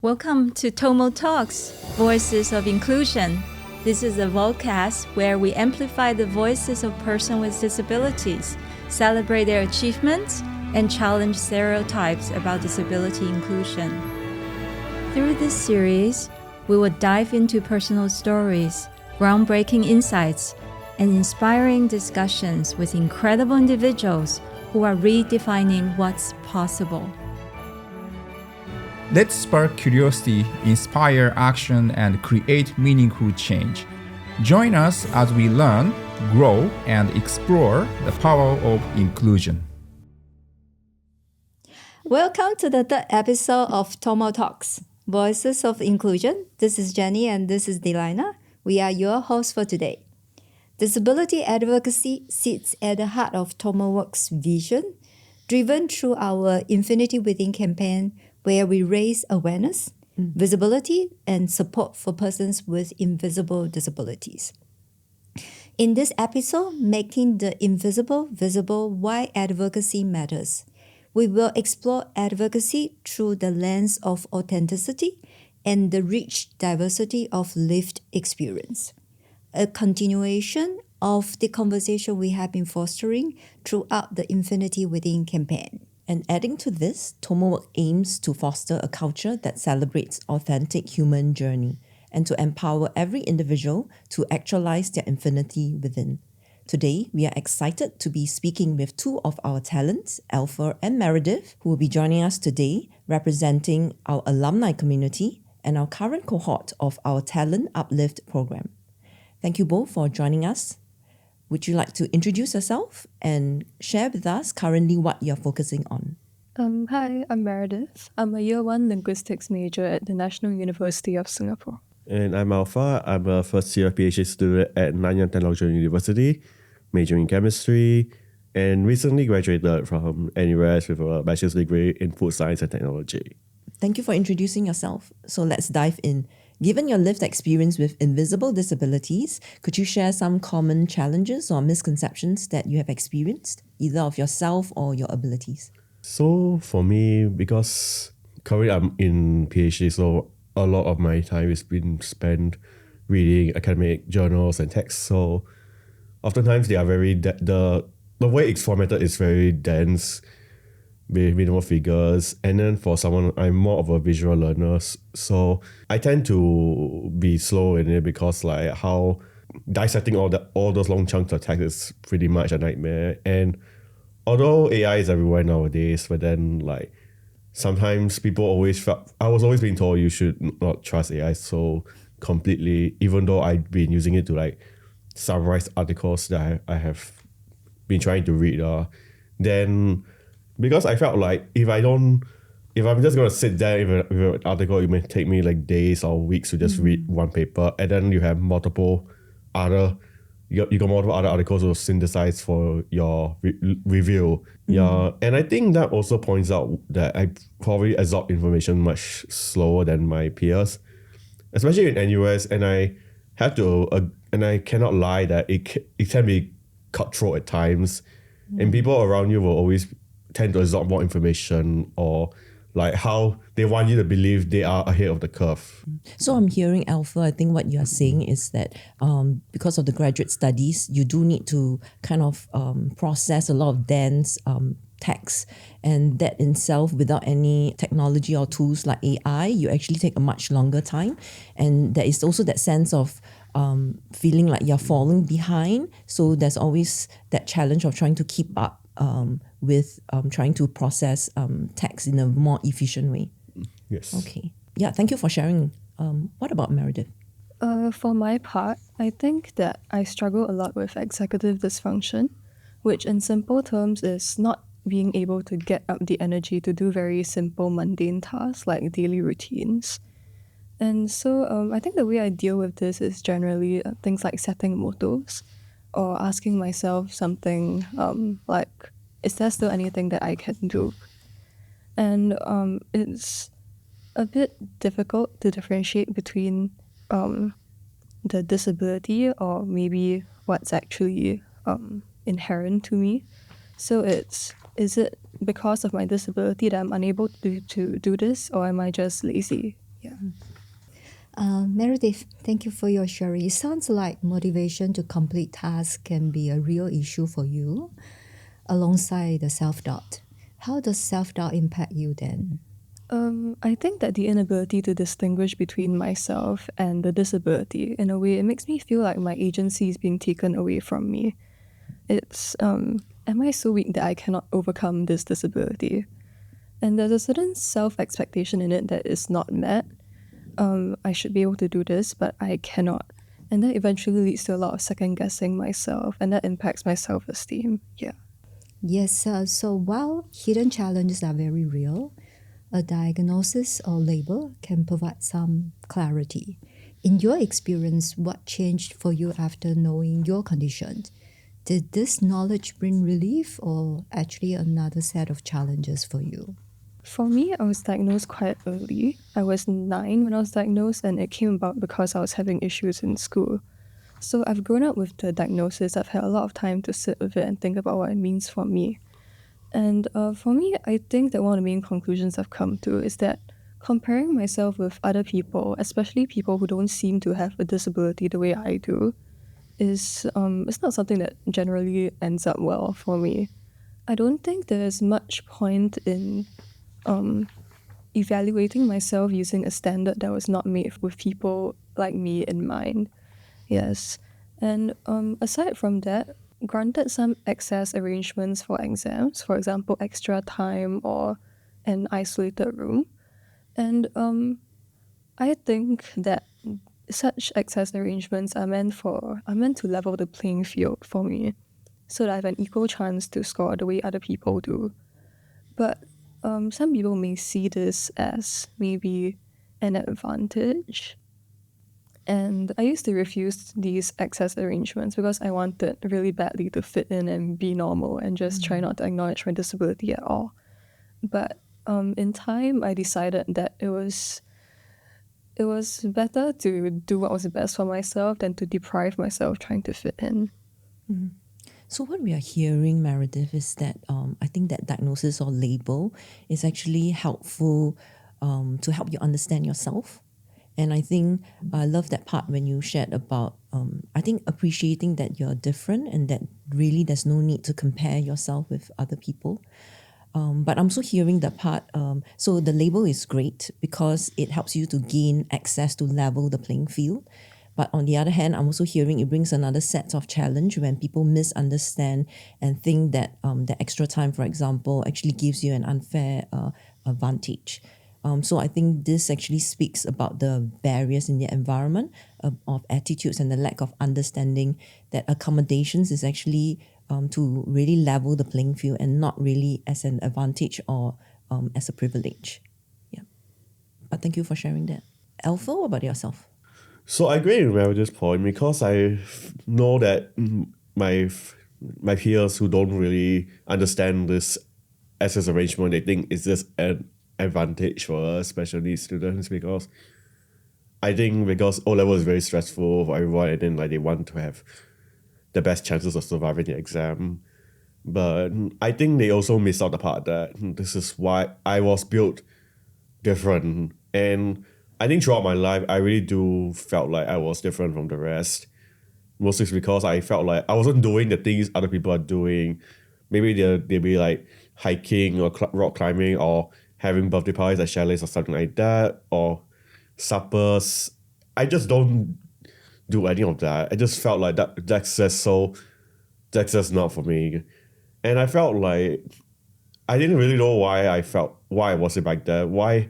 Welcome to TomoTalks, Voices of Inclusion. This is a vodcast where we amplify the voices of persons with disabilities, celebrate their achievements, and challenge stereotypes about disability inclusion. Through this series, we will dive into personal stories, groundbreaking insights, and inspiring discussions with incredible individuals who are redefining what's possible. Let's spark curiosity, inspire action, and create meaningful change. Join us as we learn, grow, and explore the power of inclusion. Welcome to the third episode of TomoTalks, Voices of Inclusion. This is Jenny and this is Delina. We are your hosts for today. Disability advocacy sits at the heart of TomoWork's vision, driven through our Infinity Within campaign, where we raise awareness, visibility, and support for persons with invisible disabilities. In this episode, Making the Invisible Visible, Why Advocacy Matters, we will explore advocacy through the lens of authenticity and the rich diversity of lived experience, a continuation of the conversation we have been fostering throughout the Infinity Within campaign. And adding to this, TomoWork aims to foster a culture that celebrates authentic human journey and to empower every individual to actualize their infinity within. Today, we are excited to be speaking with two of our talents, Alpha and Meredith, who will be joining us today, representing our alumni community and our current cohort of our Talent Uplift Programme. Thank you both for joining us. Would you like to introduce yourself and share with us currently what you're focusing on? Hi, I'm Meredith. I'm a Year 1 linguistics major at the National University of Singapore. And I'm Alpha. I'm a first-year PhD student at Nanyang Technological University, majoring in chemistry, and recently graduated from NUS with a bachelor's degree in food science and technology. Thank you for introducing yourself. So let's dive in. Given your lived experience with invisible disabilities, could you share some common challenges or misconceptions that you have experienced, either of yourself or your abilities? So for me, because currently I'm in PhD, so a lot of my time is been spent reading academic journals and texts. So oftentimes they are very, the way it's formatted is very dense, with minimal figures. And then for someone, I'm more of a visual learner, so I tend to be slow in it because like how dissecting all those long chunks of text is pretty much a nightmare. And although AI is everywhere nowadays, but then like sometimes people always felt, I was always being told you should not trust AI so completely, even though I've been using it to like summarize articles that I have been trying to read. Then because I felt like if I'm just going to sit there with an article, it may take me like days or weeks to just read one paper. And then you have multiple other, you got multiple other articles to synthesize for your review. Yeah. And I think that also points out that I probably absorb information much slower than my peers, especially in NUS. And I have to, and I cannot lie that it can be cutthroat at times. And people around you will always tend to absorb more information, or like how they want you to believe they are ahead of the curve. So I'm hearing, Alpha, I think what you're saying is that because of the graduate studies, you do need to kind of process a lot of dense text, and that in itself, without any technology or tools like AI, you actually take a much longer time. And there is also that sense of feeling like you're falling behind. So there's always that challenge of trying to keep up with trying to process text in a more efficient way. Yes. Okay. Yeah, thank you for sharing. What about Meredith? For my part, I think that I struggle a lot with executive dysfunction, which in simple terms is not being able to get up the energy to do very simple mundane tasks like daily routines. And so I think the way I deal with this is generally things like setting mottos or asking myself something like, is there still anything that I can do? And it's a bit difficult to differentiate between the disability or maybe what's actually inherent to me. So is it because of my disability that I'm unable to do this, or am I just lazy? Yeah. Meredith, thank you for your sharing. It sounds like motivation to complete tasks can be a real issue for you, alongside the self-doubt. How does self-doubt impact you then? I think that the inability to distinguish between myself and the disability, in a way, it makes me feel like my agency is being taken away from me. It's, am I so weak that I cannot overcome this disability? And there's a certain self-expectation in it that is not met. I should be able to do this, but I cannot. And that eventually leads to a lot of second-guessing myself, and that impacts my self-esteem. Yeah. Yes, so while hidden challenges are very real, a diagnosis or label can provide some clarity. In your experience, what changed for you after knowing your condition? Did this knowledge bring relief or actually another set of challenges for you? For me, I was diagnosed quite early. I was 9 when I was diagnosed, and it came about because I was having issues in school. So I've grown up with the diagnosis. I've had a lot of time to sit with it and think about what it means for me. And for me, I think that one of the main conclusions I've come to is that comparing myself with other people, especially people who don't seem to have a disability the way I do, is it's not something that generally ends up well for me. I don't think there's much point in evaluating myself using a standard that was not made with people like me in mind. Yes. And aside from that, granted some excess arrangements for exams, for example, extra time or an isolated room. And I think that such excess arrangements are meant to level the playing field for me, so that I have an equal chance to score the way other people do. But some people may see this as maybe an advantage. And I used to refuse these excess arrangements because I wanted really badly to fit in and be normal and just try not to acknowledge my disability at all. But in time, I decided that it was better to do what was best for myself than to deprive myself trying to fit in. So what we are hearing, Meredith, is that I think that diagnosis or label is actually helpful to help you understand yourself. And I think I love that part when you shared about, I think, appreciating that you're different and that really there's no need to compare yourself with other people. But I'm also hearing the part, so the label is great because it helps you to gain access to level the playing field. But on the other hand, I'm also hearing it brings another set of challenge when people misunderstand and think that the extra time, for example, actually gives you an unfair advantage. So I think this actually speaks about the barriers in the environment of attitudes and the lack of understanding that accommodations is actually to really level the playing field and not really as an advantage or as a privilege. Yeah. But thank you for sharing that. Alpha, what about yourself? So I agree with Meredith's point because I know that my peers who don't really understand this access arrangement, they think it's just an advantage for us, special needs students, because I think because O-level is very stressful for everyone and then like they want to have the best chances of surviving the exam. But I think they also miss out the part that this is why I was built different. And I think throughout my life, I really do felt like I was different from the rest. Mostly it's because I felt like I wasn't doing the things other people are doing. Maybe they'll be like hiking or rock climbing or having birthday parties at chalets or something like that, or suppers. I just don't do any of that. I just felt like that's just not for me. And I felt like I didn't really know why I wasn't like that. Why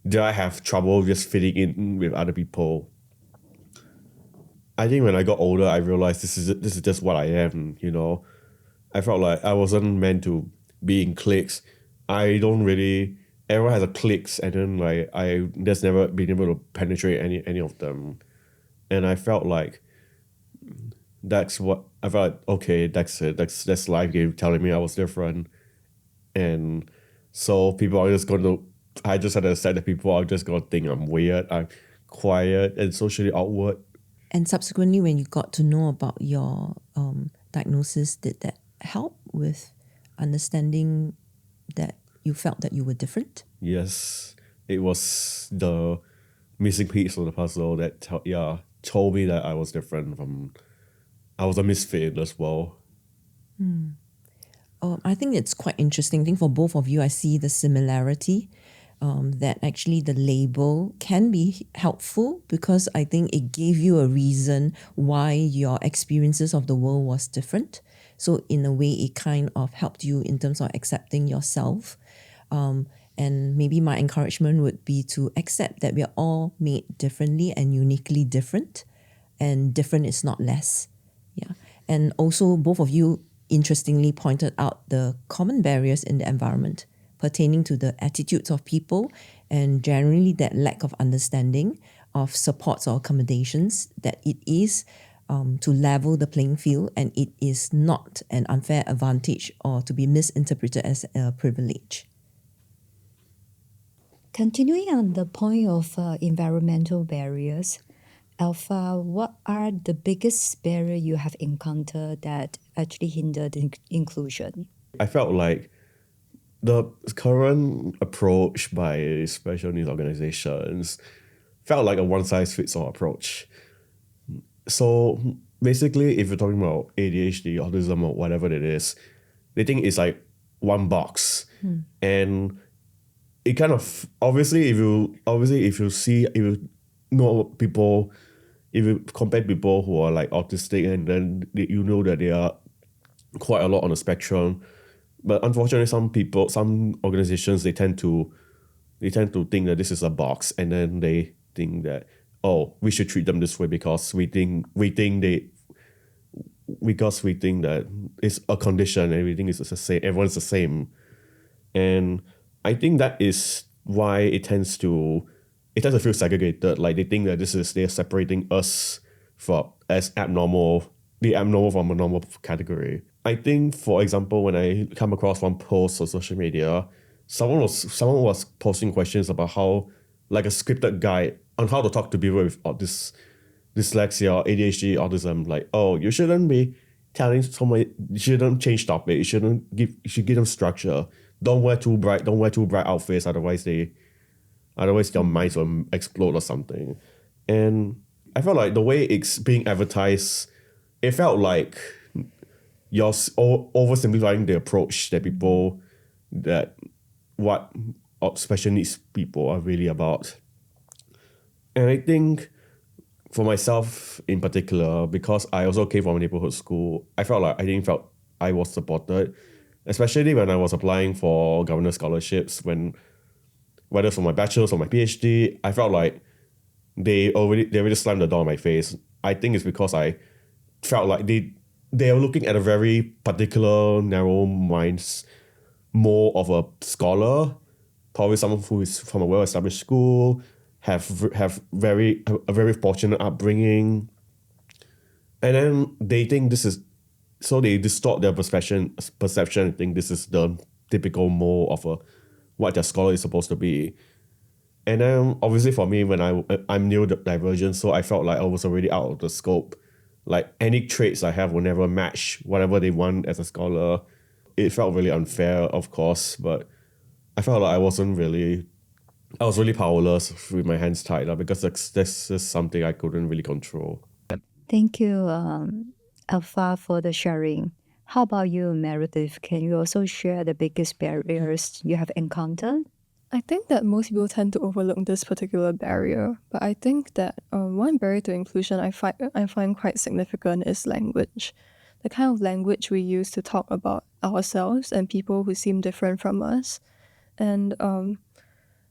did I have trouble just fitting in with other people? I think when I got older, I realized this is just what I am, you know. I felt like I wasn't meant to be in cliques. Everyone has a cliques, and then like I just never been able to penetrate any of them. And I felt like that's what I felt like, okay, that's it. That's life game telling me I was different. And so I just had to accept that people are just gonna think I'm weird, I'm quiet and socially awkward. And subsequently, when you got to know about your diagnosis, did that help with understanding that you felt that you were different? Yes, it was the missing piece of the puzzle that told me that I was different I was a misfit in this world. I think it's quite interesting. I think for both of you, I see the similarity that actually the label can be helpful because I think it gave you a reason why your experiences of the world was different. So in a way, it kind of helped you in terms of accepting yourself. And maybe my encouragement would be to accept that we are all made differently and uniquely different, and different is not less. Yeah. And also both of you interestingly pointed out the common barriers in the environment pertaining to the attitudes of people and generally that lack of understanding of supports or accommodations, that it is to level the playing field and it is not an unfair advantage or to be misinterpreted as a privilege. Continuing on the point of environmental barriers, Alpha, what are the biggest barriers you have encountered that actually hindered inclusion? I felt like the current approach by special needs organizations felt like a one-size-fits-all approach. So basically, if you're talking about ADHD, autism, or whatever it is, they think it's like one box. And it kind of, obviously, if you know people, if you compare people who are like autistic and then you know that they are quite a lot on the spectrum. But unfortunately, some organizations, they tend to think that this is a box, and then they think that, oh, we should treat them this way because we think that it's a condition and everything is the same, everyone's the same. And I think that is why it tends to feel segregated. Like they think that they're separating us from as abnormal from a normal category. I think, for example, when I come across one post on social media, someone was posting questions about how, like a scripted guide on how to talk to people with dyslexia, ADHD, autism. Like, oh, you shouldn't be telling someone, you shouldn't change topic, you should give them structure. Don't wear too bright outfits, otherwise their minds will explode or something. And I felt like the way it's being advertised, it felt like you're oversimplifying the approach that what special needs people are really about. And I think for myself in particular, because I also came from a neighborhood school, I felt like I was supported, especially when I was applying for governor scholarships, whether for my bachelor's or my PhD, I felt like they already slammed the door in my face. I think it's because I felt like they are looking at a very particular, narrow minds, more of a scholar, probably someone who is from a well-established school, have a very fortunate upbringing, and then they think this is, so they distort their perception and think this is the typical mold of what their scholar is supposed to be. And then obviously for me, when I'm neurodivergent, so I felt like I was already out of the scope. Like any traits I have will never match whatever they want as a scholar. It felt really unfair, of course, but I felt like I was really powerless with my hands tied up because this is something I couldn't really control. Thank you, Alpha, for the sharing. How about you, Meredith? Can you also share the biggest barriers you have encountered? I think that most people tend to overlook this particular barrier, but I think that one barrier to inclusion I find quite significant is language. The kind of language we use to talk about ourselves and people who seem different from us. And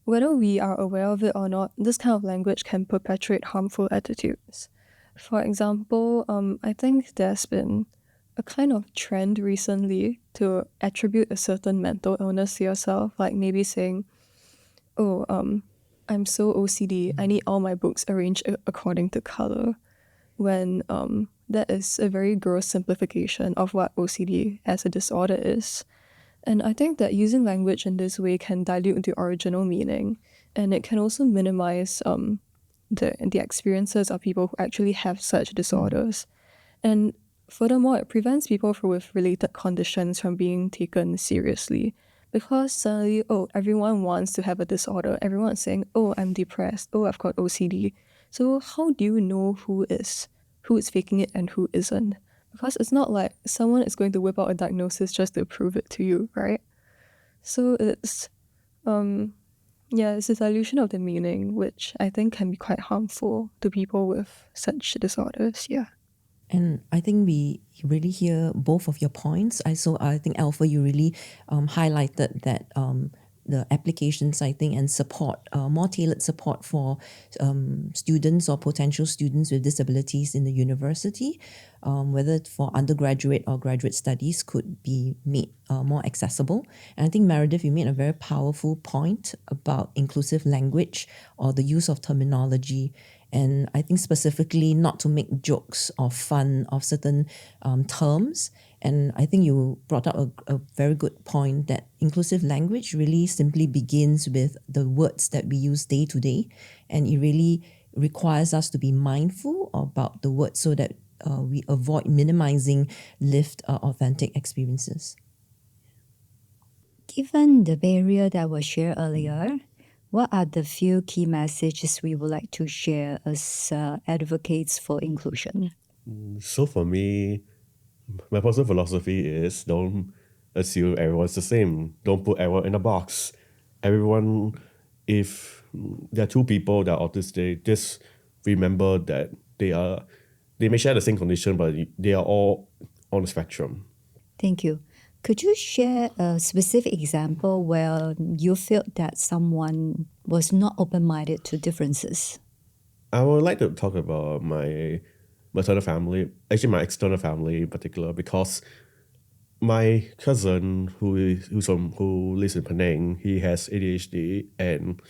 whether we are aware of it or not, this kind of language can perpetuate harmful attitudes. For example, I think there's been a kind of trend recently to attribute a certain mental illness to yourself, like maybe saying, oh, I'm so OCD, I need all my books arranged according to color, when that is a very gross simplification of what OCD as a disorder is. And I think that using language in this way can dilute the original meaning, and it can also minimize the experiences of people who actually have such disorders. And furthermore, it prevents people with related conditions from being taken seriously, Because suddenly, everyone wants to have a disorder. Everyone's saying, I'm depressed. I've got OCD. So how do you know who is faking it and who isn't? Because it's not like someone is going to whip out a diagnosis just to prove it to you, right? So it's it's a dilution of the meaning, which I think can be quite harmful to people with such disorders. Yeah. And I think we really hear both of your points. I think, Alpha, you really highlighted that the applications, I think, and support, more tailored support for students or potential students with disabilities in the university, whether for undergraduate or graduate studies, could be made more accessible. And I think, Meredith, you made a very powerful point about inclusive language or the use of terminology. And I think specifically not to make jokes or fun of certain terms. And I think you brought up a very good point that inclusive language really simply begins with the words that we use day to day. And it really requires us to be mindful about the words so that we avoid minimizing lived authentic experiences. Given the barrier that was shared earlier, what are the few key messages we would like to share as advocates for inclusion? So for me, my personal philosophy is don't assume everyone's the same. Don't put everyone in a box. Everyone, if there are two people that are autistic, just remember that they may share the same condition, but they are all on the spectrum. Thank you. Could you share a specific example where you felt that someone was not open-minded to differences? I would like to talk about my maternal family, actually my external family in particular, because my cousin who lives in Penang, he has ADHD, and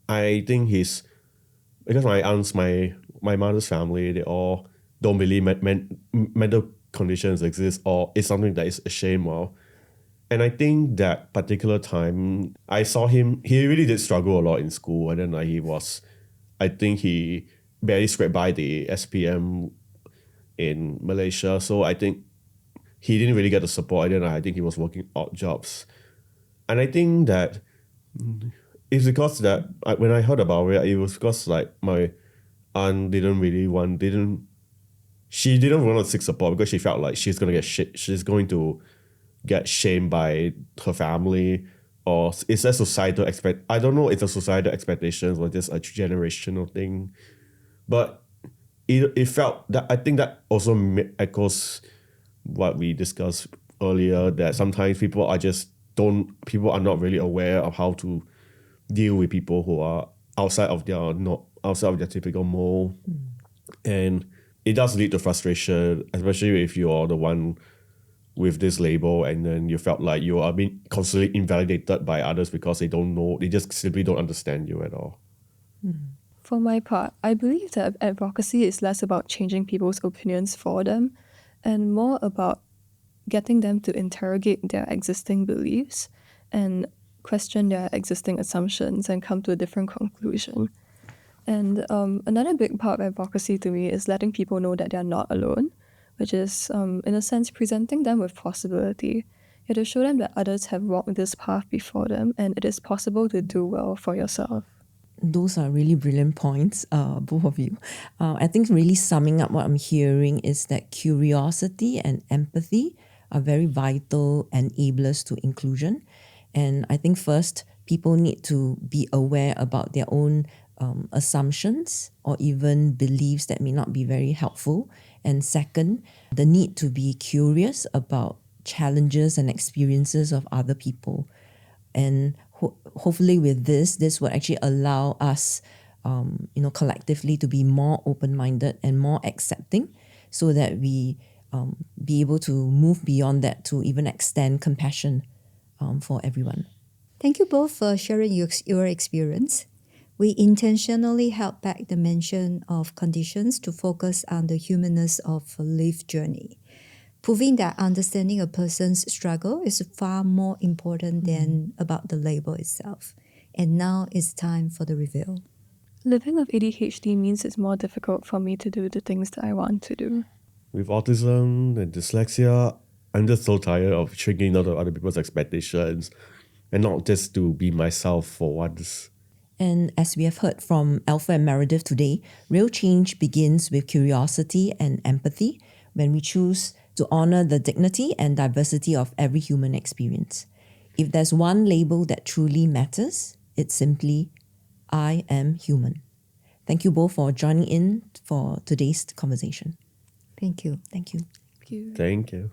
I think because my aunts, my mother's family, they all don't believe mental conditions exist or it's something that is a shame of. And I think that particular time, I saw him, he really did struggle a lot in school. And then I think he barely scraped by the SPM in Malaysia. So I think he didn't really get the support. And then I think he was working odd jobs. And I think that it's because that when I heard about it was because like my aunt didn't want to seek support because she felt like she's going to get shamed by her family, or is that societal I don't know if it's a societal expectations or just a generational thing. But it felt that, I think that also echoes what we discussed earlier, that sometimes people are not really aware of how to deal with people who are outside of their typical mold. And it does lead to frustration, especially if you're the one with this label and then you felt like you are being constantly invalidated by others because they don't know, they just simply don't understand you at all. For my part, I believe that advocacy is less about changing people's opinions for them and more about getting them to interrogate their existing beliefs and question their existing assumptions and come to a different conclusion. And another big part of advocacy to me is letting people know that they're not alone, which is, in a sense, presenting them with possibility. You have to show them that others have walked this path before them and it is possible to do well for yourself. Those are really brilliant points, both of you. I think really summing up what I'm hearing is that curiosity and empathy are very vital enablers to inclusion. And I think first, people need to be aware about their own assumptions or even beliefs that may not be very helpful. And second, the need to be curious about challenges and experiences of other people. And hopefully with this will actually allow us, collectively to be more open-minded and more accepting so that we be able to move beyond that to even extend compassion for everyone. Thank you both for sharing your experience. We intentionally held back the mention of conditions to focus on the humanness of a lived journey, proving that understanding a person's struggle is far more important than about the label itself. And now it's time for the reveal. Living with ADHD means it's more difficult for me to do the things that I want to do. With autism and dyslexia, I'm just so tired of shrinking down to other people's expectations and not just to be myself for once. And as we have heard from Alpha and Meredith today, real change begins with curiosity and empathy when we choose to honor the dignity and diversity of every human experience. If there's one label that truly matters, it's simply, I am human. Thank you both for joining in for today's conversation. Thank you. Thank you. Thank you. Thank you.